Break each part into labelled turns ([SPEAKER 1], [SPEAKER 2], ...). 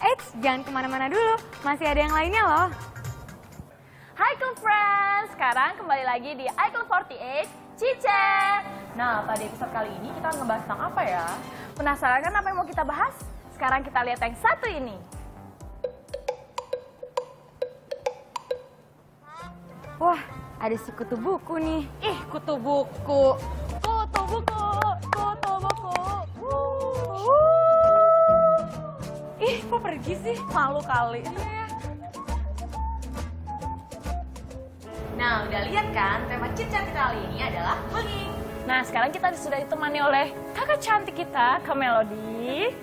[SPEAKER 1] Eits, jangan kemana-mana dulu, masih ada yang lainnya loh.
[SPEAKER 2] Hai Cool Friends, sekarang kembali lagi di iClub 48 Cice. Nah, pada episode kali ini kita ngebahas tentang apa ya? Penasaran kan apa yang mau kita bahas? Sekarang kita lihat yang satu ini.
[SPEAKER 1] Wah, ada si kutu buku nih.
[SPEAKER 2] Ih, kutu buku. Kutu buku, kutu buku.
[SPEAKER 1] Ih, kok pergi sih?
[SPEAKER 2] Malu kali. Nah, udah lihat kan tema Cice kita kali ini adalah bullying. Nah, sekarang kita sudah ditemani oleh kakak cantik kita, Kak Melody.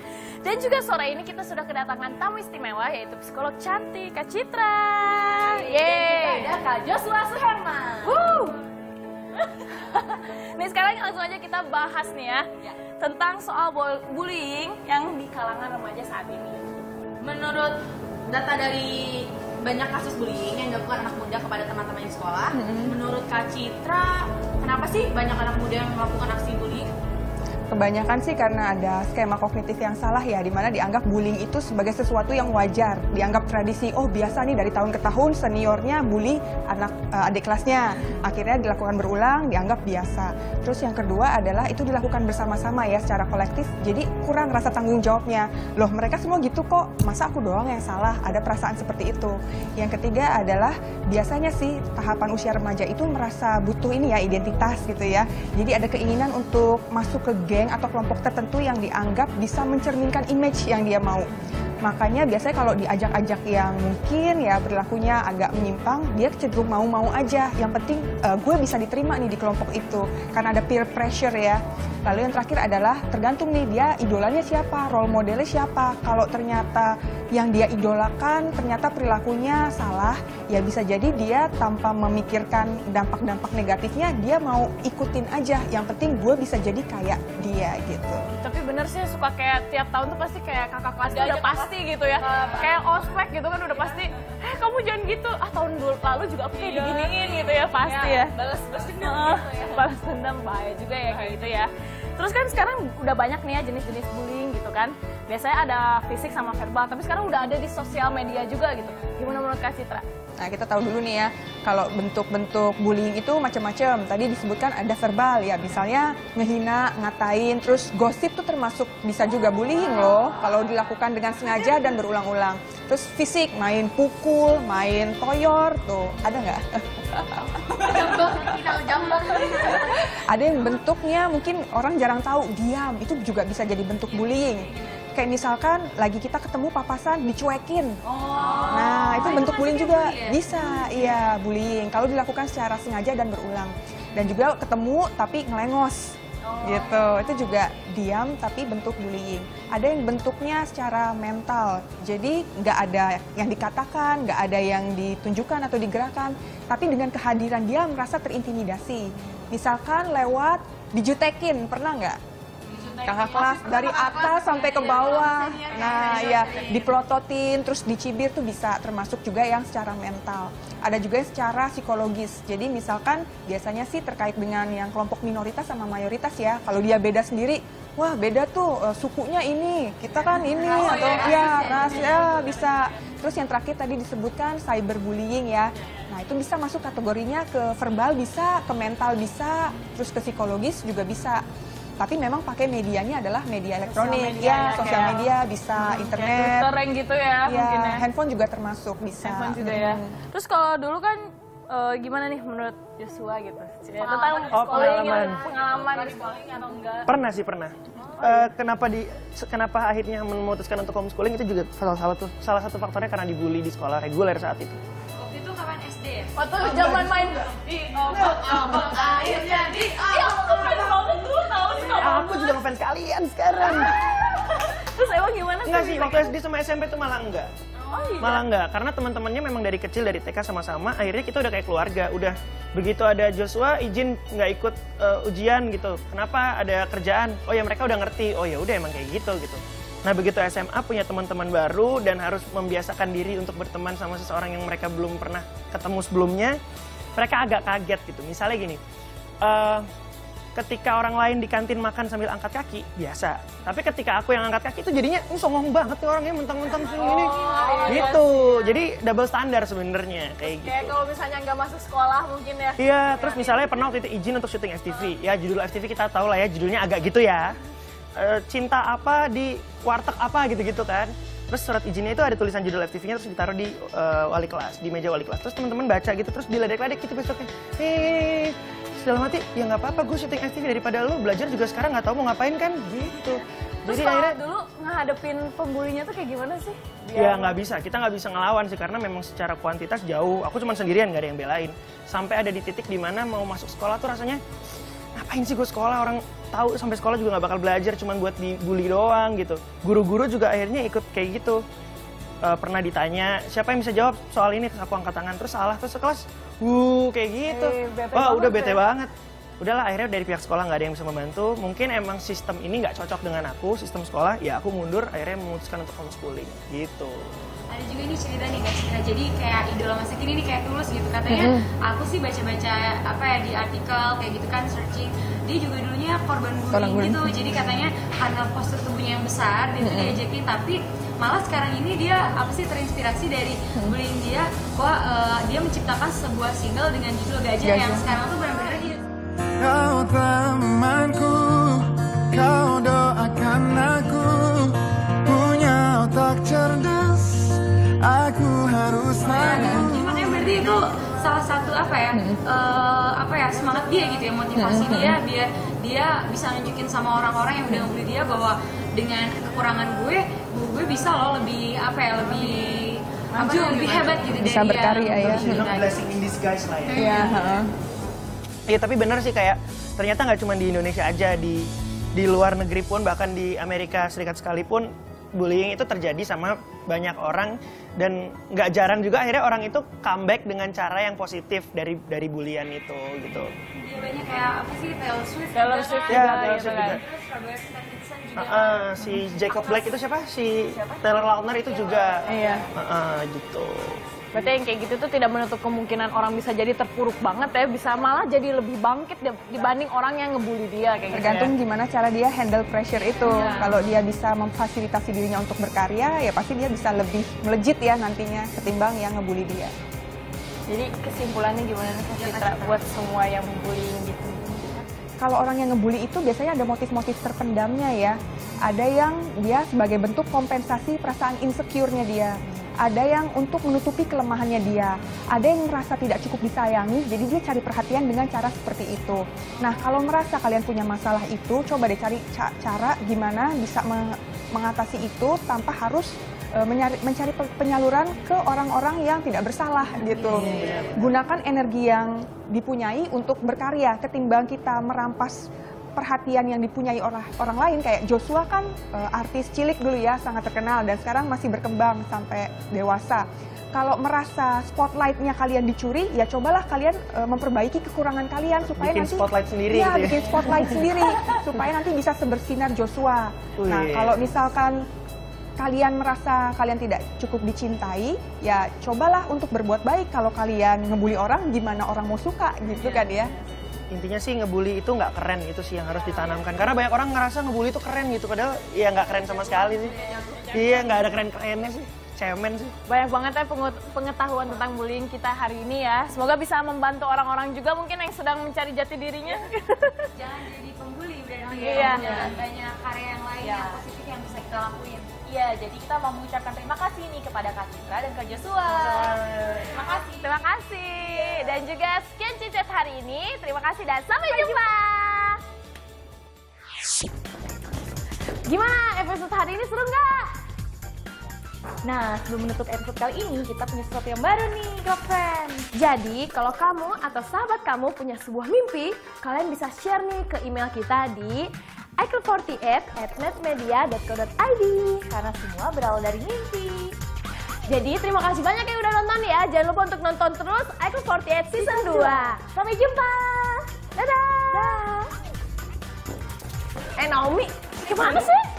[SPEAKER 2] Dan juga sore ini kita sudah kedatangan tamu istimewa, yaitu psikolog cantik, Kak Citra. Yeay! Dan juga ada Kak Joshua Suherman. Nih sekarang langsung aja kita bahas nih ya, tentang soal bullying yang di kalangan remaja saat ini. Menurut data dari banyak kasus bullying yang dilakukan anak muda kepada teman-teman di sekolah, menurut Kak Citra, kenapa sih banyak anak muda yang melakukan aksi bullying?
[SPEAKER 3] Kebanyakan sih karena ada skema kognitif yang salah ya, di mana dianggap bullying itu sebagai sesuatu yang wajar, dianggap tradisi. Oh biasa nih dari tahun ke tahun seniornya bully adik kelasnya, akhirnya dilakukan berulang, dianggap biasa. Terus yang kedua adalah itu dilakukan bersama-sama ya secara kolektif, jadi kurang rasa tanggung jawabnya. Loh mereka semua gitu kok, masa aku doang yang salah? Ada perasaan seperti itu. Yang ketiga adalah biasanya sih tahapan usia remaja itu merasa butuh ini ya identitas gitu ya. Jadi ada keinginan untuk masuk ke geng atau kelompok tertentu yang dianggap bisa mencerminkan image yang dia mau. Makanya biasanya kalau diajak-ajak yang mungkin ya berlakunya agak menyimpang, dia cenderung mau-mau aja. Yang penting gue bisa diterima nih di kelompok itu, karena ada peer pressure ya. Lalu yang terakhir adalah tergantung nih dia idolanya siapa, role modelnya siapa. Kalau ternyata yang dia idolakan ternyata perilakunya salah, ya bisa jadi dia tanpa memikirkan dampak-dampak negatifnya, dia mau ikutin aja. Yang penting gue bisa jadi kayak dia gitu.
[SPEAKER 2] Tapi bener sih suka kayak tiap tahun tuh pasti kayak kakak kelas udah pasti gitu ya. Kayak ospek gitu kan udah pasti, kamu jangan gitu. Tahun lalu juga aku kayak diginiin gitu ya pasti ya. Balas dendam gitu ya. Balas dendam bahaya juga ya kayak gitu ya. Terus kan sekarang udah banyak nih ya jenis-jenis bullying gitu kan. Biasanya ada fisik sama verbal, tapi sekarang udah ada di sosial media juga gitu. Gimana menurut Kak Citra?
[SPEAKER 3] Nah, kita tahu dulu nih ya, kalau bentuk-bentuk bullying itu macam-macam. Tadi disebutkan ada verbal ya, misalnya ngehina, ngatain, terus gosip tuh termasuk bisa juga bullying loh, kalau dilakukan dengan sengaja dan berulang-ulang. Terus fisik, main pukul, main toyor, tuh ada nggak? Ada yang bentuknya mungkin orang jarang tahu, diam, itu juga bisa jadi bentuk bullying. Kayak misalkan lagi kita ketemu papasan dicuekin. Nah, itu bentuk bullying juga. Bisa, iya, bullying. Kalau dilakukan secara sengaja dan berulang. Dan juga ketemu tapi ngelengos. Gitu. Itu juga diam tapi bentuk bullying. Ada yang bentuknya secara mental. Jadi nggak ada yang dikatakan, nggak ada yang ditunjukkan atau digerakkan. Tapi dengan kehadiran dia merasa terintimidasi. Misalkan lewat dijutekin, pernah nggak? Kakak kelas dari atas sampai ke bawah. Nah, ya dipelototin, terus dicibir tuh bisa termasuk juga yang secara mental. Ada juga yang secara psikologis. Jadi misalkan biasanya sih terkait dengan yang kelompok minoritas sama mayoritas ya. Kalau dia beda sendiri, wah beda tuh sukunya ini, kita kan ini atau ya ras ya bisa. Terus yang terakhir tadi disebutkan cyberbullying ya. Nah, itu bisa masuk kategorinya ke verbal bisa, ke mental bisa, terus ke psikologis juga bisa. Tapi memang pakai medianya adalah media elektronik, sosial media bisa internet,
[SPEAKER 2] Twitter gitu ya, mungkin ya.
[SPEAKER 3] Handphone juga termasuk bisa.
[SPEAKER 2] Handphone juga ya. Terus kalau dulu kan gimana nih menurut Joshua gitu? Tentang pengalaman di schooling atau enggak?
[SPEAKER 4] Pernah sih pernah. Kenapa akhirnya memutuskan untuk homeschooling itu juga salah satu faktornya karena dibully di sekolah reguler saat itu.
[SPEAKER 2] Waktu itu kapan SD ya? Waktu zaman main di akhirnya di aku keren banget dulu tahu sih.
[SPEAKER 4] Aku juga ngefans kalian sekarang.
[SPEAKER 2] Terus emang gimana sih?
[SPEAKER 4] Enggak sih, waktu SD sama SMP tuh malah enggak. Malah enggak, karena teman-temannya memang dari kecil, dari TK sama-sama, akhirnya kita udah kayak keluarga. Udah begitu ada Joshua izin nggak ikut ujian gitu. Kenapa? Ada kerjaan. Oh ya mereka udah ngerti. Oh ya udah emang kayak gitu. Nah begitu SMA punya teman-teman baru dan harus membiasakan diri untuk berteman sama seseorang yang mereka belum pernah ketemu sebelumnya, mereka agak kaget gitu. Misalnya gini, ketika orang lain di kantin makan sambil angkat kaki, biasa. Tapi ketika aku yang angkat kaki itu jadinya songong banget nih orangnya mentang-mentang gini. Gitu. Jadi double standar sebenarnya kayak gitu.
[SPEAKER 2] Kayak kalau misalnya nggak masuk sekolah mungkin ya.
[SPEAKER 4] Iya, terus misalnya pernah waktu itu izin untuk syuting FTV. Ya judul FTV kita tahu lah ya, judulnya agak gitu ya. Cinta apa di warteg apa gitu-gitu kan. Terus surat izinnya itu ada tulisan judul FTV-nya terus ditaruh di wali kelas, di meja wali kelas. Terus teman-teman baca gitu, terus diledek-ledek gitu besoknya. Dalam hati, ya nggak apa-apa, gue syuting FTV daripada lu belajar juga sekarang nggak tahu mau ngapain kan, gitu.
[SPEAKER 2] Terus
[SPEAKER 4] Jadi
[SPEAKER 2] kalau
[SPEAKER 4] akhirnya
[SPEAKER 2] dulu ngadepin pembulinya tuh kayak gimana sih?
[SPEAKER 4] ya nggak bisa, kita nggak bisa ngelawan sih karena memang secara kuantitas jauh. Aku cuma sendirian, nggak ada yang belain. Sampai ada di titik dimana mau masuk sekolah tuh rasanya, ngapain sih gue sekolah, orang tahu sampai sekolah juga nggak bakal belajar, cuma buat dibully doang gitu. Guru-guru juga akhirnya ikut kayak gitu. Pernah ditanya, siapa yang bisa jawab soal ini, terus aku angkat tangan, terus salah, terus sekelas, kayak gitu. Wah udah bete banget. Udahlah akhirnya dari pihak sekolah nggak ada yang bisa membantu. Mungkin emang sistem ini nggak cocok dengan aku, sistem sekolah, ya aku mundur, akhirnya memutuskan untuk homeschooling, gitu.
[SPEAKER 1] Ada juga nih cerita nih Kak Citra, jadi kayak idola masa kini nih kayak Tulus gitu katanya. Aku sih baca-baca apa ya di artikel kayak gitu kan, searching. Dia juga dulunya korban bullying gitu, jadi katanya karena postur tubuhnya yang besar, dia tuh diajakin, tapi malah sekarang ini dia apa sih terinspirasi dari bullying dia, dia menciptakan sebuah single dengan judul Gajah yang sekarang tuh benar-benar dia.
[SPEAKER 5] Kau temanku, kau doakan aku, punya otak cerdas, aku harus tahu.
[SPEAKER 1] Makanya berarti itu salah satu semangat dia gitu ya, motivasi dia biar dia bisa nunjukin sama orang-orang yang udah ngebully dia bahwa dengan kekurangan gue bisa loh lebih lebih hebat gitu
[SPEAKER 3] Bisa
[SPEAKER 1] dari
[SPEAKER 3] berkarya ya.
[SPEAKER 4] Blessing in disguise lah ya.
[SPEAKER 3] Iya,
[SPEAKER 4] Iya tapi benar sih kayak ternyata nggak cuma di Indonesia aja, di luar negeri pun, bahkan di Amerika Serikat sekalipun bullying itu terjadi sama banyak orang, dan nggak jarang juga akhirnya orang itu comeback dengan cara yang positif dari bulian itu gitu.
[SPEAKER 1] dia banyak kayak apa sih Taylor Swift
[SPEAKER 4] Ya, Taylor
[SPEAKER 2] gitu
[SPEAKER 4] Swift
[SPEAKER 2] kan.
[SPEAKER 4] juga. Si Jacob Black itu siapa? Si Taylor Lautner itu juga.
[SPEAKER 3] Iya.
[SPEAKER 4] Gitu.
[SPEAKER 2] Berarti yang kayak gitu tuh tidak menutup kemungkinan orang bisa jadi terpuruk banget ya, bisa malah jadi lebih bangkit dibanding orang yang ngebully dia kayak
[SPEAKER 3] Tergantung
[SPEAKER 2] gitu ya.
[SPEAKER 3] gimana cara dia handle pressure itu. Kalau dia bisa memfasilitasi dirinya untuk berkarya, ya pasti dia bisa lebih melejit ya nantinya ketimbang yang ngebully dia.
[SPEAKER 2] Jadi kesimpulannya gimana nih Kak Citra buat semua yang bullying gitu?
[SPEAKER 3] Kalau orang yang ngebully itu biasanya ada motif-motif terpendamnya ya. Ada yang dia sebagai bentuk kompensasi perasaan insecure-nya dia. Ada yang untuk menutupi kelemahannya dia. Ada yang merasa tidak cukup disayangi, jadi dia cari perhatian dengan cara seperti itu. Nah, kalau merasa kalian punya masalah itu, coba deh cari cara gimana bisa mengatasi itu tanpa harus mencari penyaluran ke orang-orang yang tidak bersalah gitu. Gunakan energi yang dipunyai untuk berkarya ketimbang kita merampas perhatian yang dipunyai orang lain. Kayak Joshua kan artis cilik dulu ya, sangat terkenal dan sekarang masih berkembang sampai dewasa. Kalau merasa spotlight-nya kalian dicuri, ya cobalah kalian memperbaiki kekurangan kalian supaya
[SPEAKER 4] Bikin
[SPEAKER 3] nanti
[SPEAKER 4] spotlight sendiri
[SPEAKER 3] ya,
[SPEAKER 4] gitu ya.
[SPEAKER 3] bikin spotlight sendiri supaya nanti bisa sebersinar Joshua. Nah, kalau misalkan kalian merasa kalian tidak cukup dicintai, ya cobalah untuk berbuat baik. Kalau kalian ngebully orang, gimana orang mau suka gitu kan ya.
[SPEAKER 4] Intinya sih ngebully itu nggak keren, itu sih yang harus ditanamkan. Karena banyak orang ngerasa ngebully itu keren gitu, padahal ya nggak keren sama sekali sih. Iya, nggak ada keren-kerennya sih, cemen sih.
[SPEAKER 2] Banyak banget ya pengetahuan tentang bullying kita hari ini ya. Semoga bisa membantu orang-orang juga mungkin yang sedang mencari jati dirinya.
[SPEAKER 1] jangan jadi pembuli berarti
[SPEAKER 2] Iya.
[SPEAKER 1] banyak karya yang lain yang positif yang bisa kita lakuin.
[SPEAKER 6] Iya, jadi kita mau mengucapkan terima kasih nih kepada Kak Citra dan Kak Joshua. Terima kasih.
[SPEAKER 2] Terima kasih. Dan juga sekian Cicet hari ini. Terima kasih dan sampai jumpa. Gimana episode hari ini, seru nggak?
[SPEAKER 6] Nah, sebelum menutup episode kali ini, kita punya sesuatu yang baru nih, girlfriend.
[SPEAKER 2] Jadi, kalau kamu atau sahabat kamu punya sebuah mimpi, kalian bisa share nih ke email kita di iCloud48@netmedia.co.id.
[SPEAKER 6] Karena semua berawal dari mimpi.
[SPEAKER 2] Jadi, terima kasih banyak yang udah nonton ya. Jangan lupa untuk nonton terus iCloud48 Season 2. Sampai jumpa. Dadah. Naomi, gimana sih?